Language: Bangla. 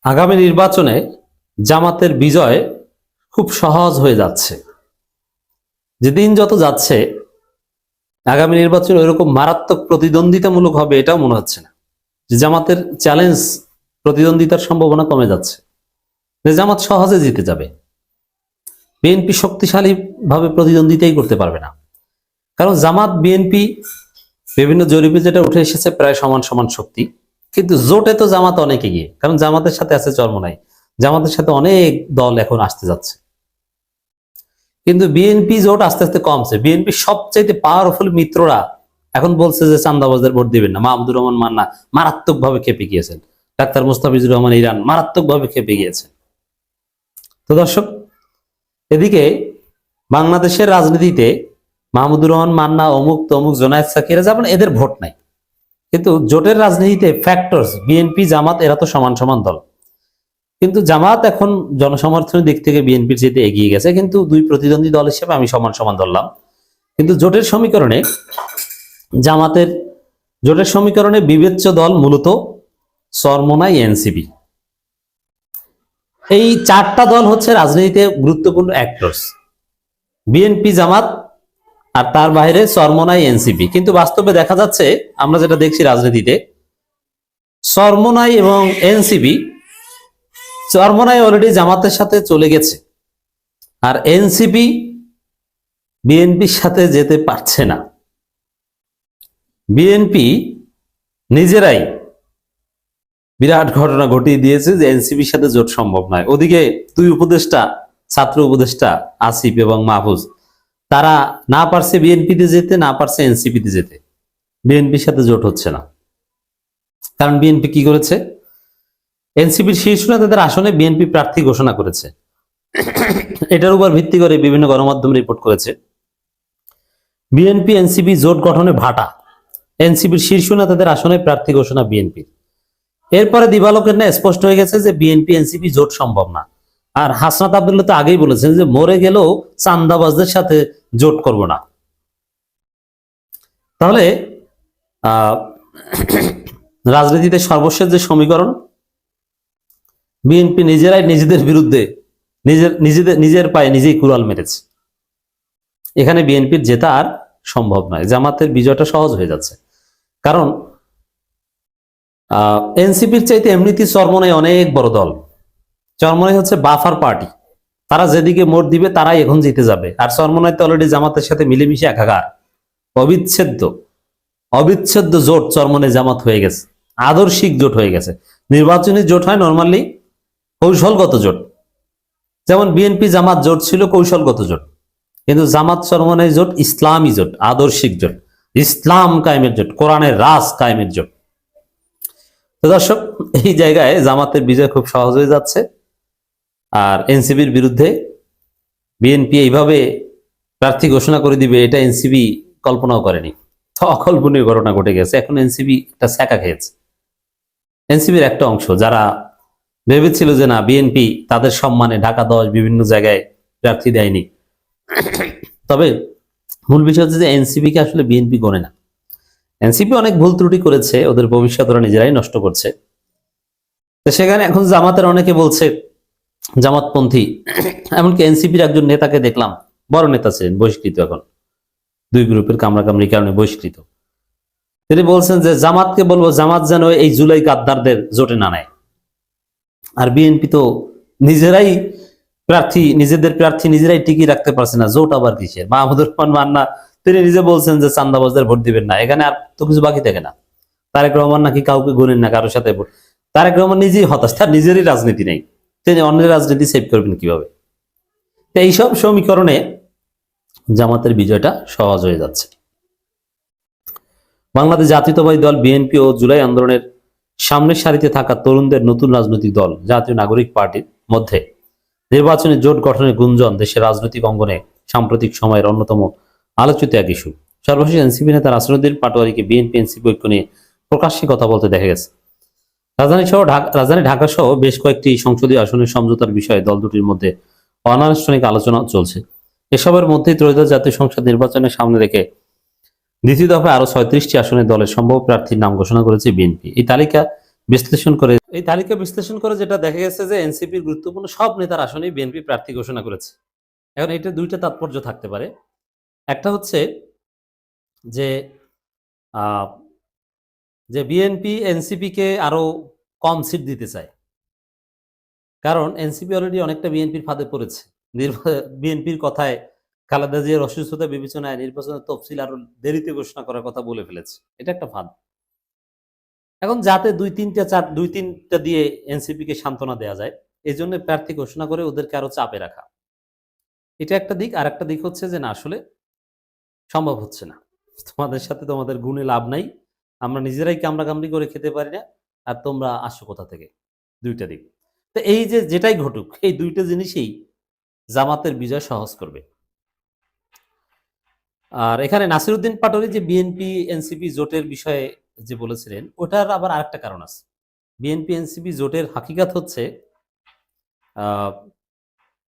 আগামী নির্বাচনে জামাতের বিজয় খুব সহজ হয়ে যাচ্ছে। যেদিন যত যাচ্ছে আগামী নির্বাচন ওইরকম মারাত্মক প্রতিদ্বন্দ্বিতামূলক হবে এটাও মনে হচ্ছে না। যে জামাতের চ্যালেঞ্জ, প্রতিদ্বন্দ্বিতার সম্ভাবনা কমে যাচ্ছে, যে জামাত সহজে জিতে যাবে। বিএনপি শক্তিশালী ভাবে প্রতিদ্বন্দ্বিতাই করতে পারবে না, কারণ জামাত বিএনপি বিভিন্ন জরিপে যেটা উঠে এসেছে প্রায় সমান সমান শক্তি। কিন্তু জোটে তো জামাত অনেক এগিয়ে, কারণ জামাতের সাথে আছে চরমোনাই, জামাতের সাথে অনেক দল এখন আসতে যাচ্ছে। কিন্তু বিএনপি জোট আস্তে আস্তে কমছে। বিএনপি সবচাইতে পাওয়ারফুল মিত্ররা এখন বলছে যে চান্দাবাজদের ভোট দিবেন না। মাহমুদুর রহমান মান্না মারাত্মক ভাবে খেপে গিয়েছেন, ডাক্তার মুস্তাফিজুর রহমান ইরান মারাত্মক ভাবে খেপে গিয়েছে। তো দর্শক, এদিকে বাংলাদেশের রাজনীতিতে মাহমুদুর রহমান মান্না, অমুক তমুক, জোনায়েদ সাকিরা যেমন, এদের ভোট নাই। কিন্তু জোটের রাজনীতিতে ফ্যাক্টরস বিএনপি জামাত এরা তো সমান সমান দল। কিন্তু জামাত এখন জনসমর্থনের দিক থেকে বিএনপির যেতে এগিয়ে গেছে, কিন্তু দুই প্রতিদ্বন্দ্বী দল হিসেবে আমি সমান সমান ধরলাম। কিন্তু জোটের সমীকরণে বিবেচ্য দল মূলত চরমোনাই, এনসিপি। এই চারটা দল হচ্ছে রাজনীতিতে গুরুত্বপূর্ণ অ্যাক্টরস, বিএনপি, জামাত আর তার বাইরে চরমোনাই, এনসিপি। কিন্তু বাস্তবে দেখা যাচ্ছে, আমরা যেটা দেখছি রাজনীতিতে, চরমোনাই এবং এনসিপি, চরমোনাই অলরেডি জামাতের সাথে চলে গেছে, আর এনসিপি বিএনপির সাথে যেতে পারছে না। বিএনপি নিজেরাই বিরাট ঘটনা ঘটিয়ে দিয়েছে যে এনসিপির সাথে জোট সম্ভব নয়। ওদিকে দুই উপদেষ্টা, ছাত্র উপদেষ্টা আসিফ এবং মাহফুজ, তারা না পারছে বিএনপিতে যেতে, না পারছে এনসিপিতে যেতে। বিএনপির সাথে জোট হচ্ছে না, কারণ বিএনপি কি করেছে, এনসিপির শীর্ষ নেতাদের আসনে বিএনপি প্রার্থী ঘোষণা করেছে। এটার উপর ভিত্তি করে বিভিন্ন গণমাধ্যম রিপোর্ট করেছে বিএনপি এনসিপি জোট গঠনে ভাটা, এনসিপির শীর্ষ নেতাদের আসনে প্রার্থী ঘোষণা বিএনপি। এরপরে দিবালোকের না স্পষ্ট হয়ে গেছে যে বিএনপি এনসিপি জোট সম্ভব না। আর হাসনাত আব্দুল্লাহ তো আগেই বলেছেন যে মরে গেলেও চান্দাবাজদের সাথে জোট করব না। তাহলে রাজনীতিতে সর্বশেষ যে সমীকরণ, বিএনপি নিজেরাই নিজেদের বিরুদ্ধে নিজের পায়ে নিজেই কুড়াল মেরেছে। এখানে বিএনপির জেতা আর সম্ভব নয়। জামাতের বিজয়টা সহজ হয়ে যাচ্ছে, কারণ এনসিপির চাইতে এমনিতেই চরমোনাই অনেক বড় দল। চরমোনাই হচ্ছে বাফার পার্টি, তারা যেদিকে মোট দিবে তারাই এখন জিতে যাবে। আর চরমোনাই তো অলরেডি জামাতের সাথে মিলেমিশে একাকার, অবিচ্ছেদ্য জোট চরমোনাই জামাত হয়ে গেছে, আদর্শিক জোট হয়ে গেছে। নির্বাচনী জোট হয় নর্মালি কৌশলগত জোট, যেমন বিএনপি জামাত জোট ছিল কৌশলগত জোট, কিন্তু জামাত চরমোনাই জোট ইসলামী জোট, আদর্শিক জোট, ইসলাম কায়েমের জোট, কোরআনের রাজ কায়েমের জোট। তো দর্শক, এই জায়গায় জামাতের বিজয় খুব সহজ হয়ে যাচ্ছে। আর এনসিপির বিরুদ্ধে বিএনপি এইভাবে প্রার্থী ঘোষণা করে দিবে, এটা এনসিপি কল্পনাও করেনি। তো অকল্পনীয় ঘটনা ঘটে গেছে। এখন এনসিপি একটা ছ্যাঁকা খেয়েছে। এনসিপির একটা অংশ যারা ভেবেছিল যে না, বিএনপি তাদের সম্মানে ঢাকা 10 বিভিন্ন জায়গায় প্রার্থী দেয়নি। তবে মূল বিষয় হচ্ছে যে এনসিপি কে আসলে বিএনপি গণে না। এনসিপি অনেক ভুল ত্রুটি করেছে, ওদের ভবিষ্যৎ ওরা নিজেরাই নষ্ট করছে। তো সেখানে এখন জামাতের অনেকে বলছে, জামাতপন্থী, এমনকি এনসিপির একজন নেতাকে দেখলাম, বড় নেতা ছিলেন, বহিষ্কৃত, এখন দুই গ্রুপের কামড়াকামড়ির কারণে বহিষ্কৃত। তিনি বলছেন যে জামাতকে বলবো, জামাত যেন এই জুলাই গাদ্দারদের জোটে না নেয়। আর বিএনপি তো নিজেরাই নিজেদের প্রার্থী নিজেরাই টিকিয়ে রাখতে পারছে না, জোট আবার কিসের? মাহমুদুর রহমান মান্না তিনি নিজে বলছেন যে চান্দাবাজদের ভোট দিবেন না। এখানে আর তো কিছু বাকি থাকে না। তারেক রহমান নাকি কাউকে গুনেন না, কারোর সাথে ভোট। তারেক রহমান নিজেই হতাশ, তার নিজেরই রাজনীতি নেই, তিনি অন্যের রাজনীতি সেভ করবেন কিভাবে? তো এইসব সমীকরণে জামাতের বিজয়টা সহজ হয়ে যাচ্ছে। বাংলাদেশ জাতীয়তাবাদী দল বিএনপি ও জুলাই আন্দোলনের সামনের সারিতে থাকা তরুণদের নতুন রাজনৈতিক দল জাতীয় নাগরিক পার্টির মধ্যে নির্বাচনী জোট গঠনের গুঞ্জন দেশের রাজনৈতিক অঙ্গনে সাম্প্রতিক সময়ের অন্যতম আলোচিত এক ইস্যু। সর্বশেষ এনসিপি নেতা নাসিরুদ্দিন পাটোয়ারীকে বিএনপি এনসিপি ঐক্য নিয়ে প্রকাশ্যে কথা বলতে দেখা গেছে। রাজধানী ঢাকা সহ বেশ কয়েকটি সংসদীয় আসনের সমঝোতার বিষয়ে দল দুটির মধ্যে অনানুষ্ঠানিক আলোচনা চলছে। এসবের মধ্যেই ত্রয়োদশ জাতীয় সংসদ নির্বাচনের সামনে রেখে দ্বিতীয় দফায় আরো 36টি আসনে দলের সম্ভাব্য প্রার্থীর নাম ঘোষণা করেছে বিএনপি। এই তালিকা বিশ্লেষণ করে, এই তালিকা বিশ্লেষণ করে যেটা দেখা গেছে যে এনসিপির গুরুত্বপূর্ণ সব নেতার আসনেই বিএনপি প্রার্থী ঘোষণা করেছে। এখন এটা দুইটা তাৎপর্য থাকতে পারে। একটা হচ্ছে যে আহ, যে বিএনপি এনসিপি কে আরো কম সিট দিতে চায়, কারণ এনসিপি অলরেডি অনেকটা বিএনপির ফাঁদে পড়েছে। বিএনপির কথায় খালেদা জিয়ার অসুস্থতা বিবেচনায় নির্বাচনের তফসিল আরো দেরিতে ঘোষণা করার কথা বলে ফেলেছে, এটা একটা ফাঁদ। এখন যাতে দুই তিনটা দিয়ে এনসিপি কে সান্ত্বনা দেওয়া যায়, এই জন্য প্রার্থী ঘোষণা করে ওদেরকে আরো চাপে রাখা, এটা একটা দিক। আর একটা দিক হচ্ছে যে না, আসলে সম্ভব হচ্ছে না, তোমাদের সাথে তোমাদের গুণে লাভ নাই, আমরা নিজেরাই কামড়াকামড়ি করে খেতে পারি না, আর তোমরা আসো কোথা থেকে। দুইটা দিক। তো এই যে যেটাই ঘটুক, এই দুইটা জিনিসই জামাতের বিজয় সহজ করবে। আর এখানে নাসিরউদ্দিন পাটোয়ারি যে বিএনপি এনসিপি জোটের বিষয়ে যে বলেছিলেন, ওটার আবার আরেকটা কারণ আছে। বিএনপি এনসিপি জোটের হাকিকাত হচ্ছে